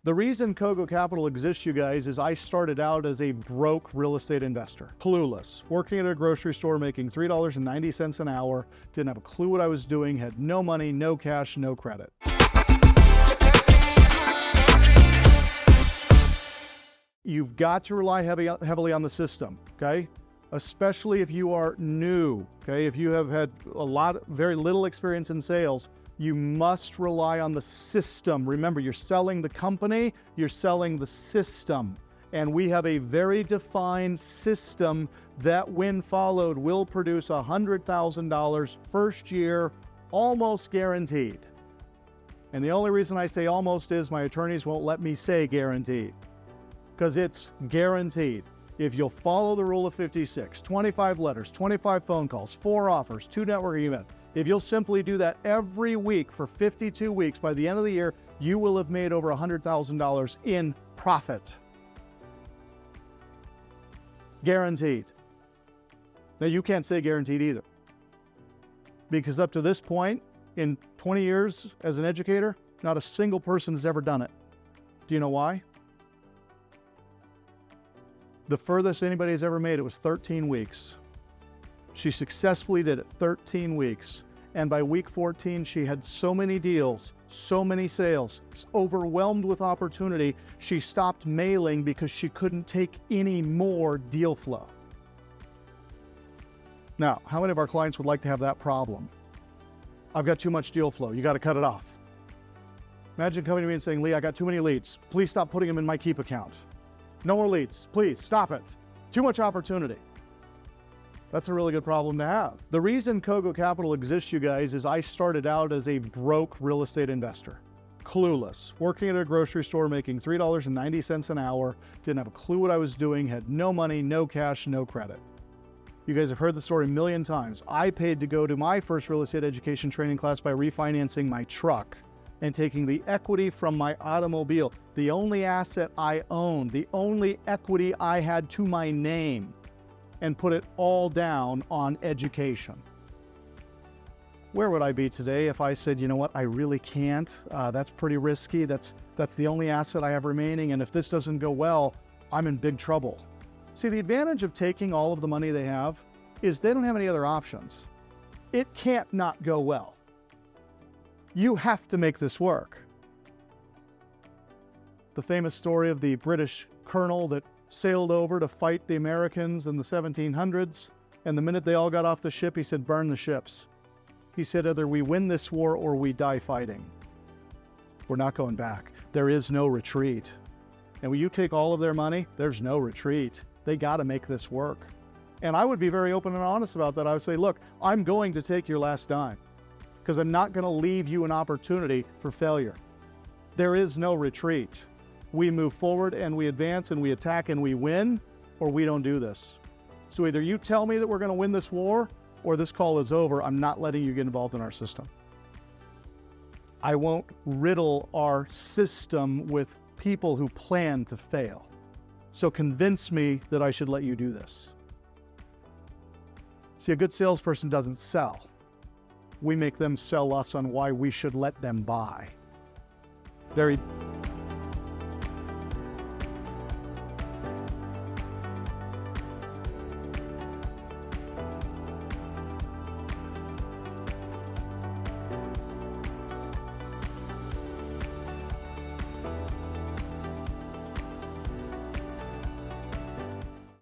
The reason Kogo Capital exists, you guys, is I started out as a broke real estate investor. Clueless, working at a grocery store, making $3.90 an hour, didn't have a clue what I was doing, had no money, no cash, no credit. You've got to rely heavily on the system, okay? Especially if you are new, okay? If you have had very little experience in sales, you must rely on the system. Remember, you're selling the company, you're selling the system. And we have a very defined system that, when followed, will produce $100,000 first year, almost guaranteed. And the only reason I say almost is my attorneys won't let me say guaranteed, because it's guaranteed. If you'll follow the rule of 56, 25 letters, 25 phone calls, 4 offers, 2 networking events, if you'll simply do that every week for 52 weeks, by the end of the year, you will have made over $100,000 in profit. Guaranteed. Now, you can't say guaranteed either, because up to this point, in 20 years as an educator, not a single person has ever done it. Do you know why? The furthest anybody has ever made it was 13 weeks. She successfully did it 13 weeks. And by week 14, she had so many deals, so many sales, overwhelmed with opportunity, she stopped mailing because she couldn't take any more deal flow. Now, how many of our clients would like to have that problem? I've got too much deal flow. You got to cut it off. Imagine coming to me and saying, Lee, I got too many leads. Please stop putting them in my Keep account. No more leads. Please stop it. Too much opportunity. That's a really good problem to have. The reason Kogo Capital exists, you guys, is I started out as a broke real estate investor. Clueless, working at a grocery store, making $3.90 an hour, didn't have a clue what I was doing, had no money, no cash, no credit. You guys have heard the story a million times. I paid to go to my first real estate education training class by refinancing my truck and taking the equity from my automobile, the only asset I owned, the only equity I had to my name, and put it all down on education. Where would I be today if I said, you know what, I really can't? That's pretty risky. That's the only asset I have remaining, and if this doesn't go well, I'm in big trouble. See, the advantage of taking all of the money they have is they don't have any other options. It can't not go well. You have to make this work. The famous story of the British colonel that sailed over to fight the Americans in the 1700s, and the minute they all got off the ship, he said, burn the ships. He said, either we win this war or we die fighting. We're not going back. There is no retreat. And when you take all of their money, there's no retreat. They got to make this work. And I would be very open and honest about that. I would say, look, I'm going to take your last dime because I'm not going to leave you an opportunity for failure. There is no retreat. We move forward and we advance and we attack and we win, or we don't do this. So either you tell me that we're going to win this war, or this call is over. I'm not letting you get involved in our system. I won't riddle our system with people who plan to fail. So convince me that I should let you do this. See, a good salesperson doesn't sell. We make them sell us on why we should let them buy. Very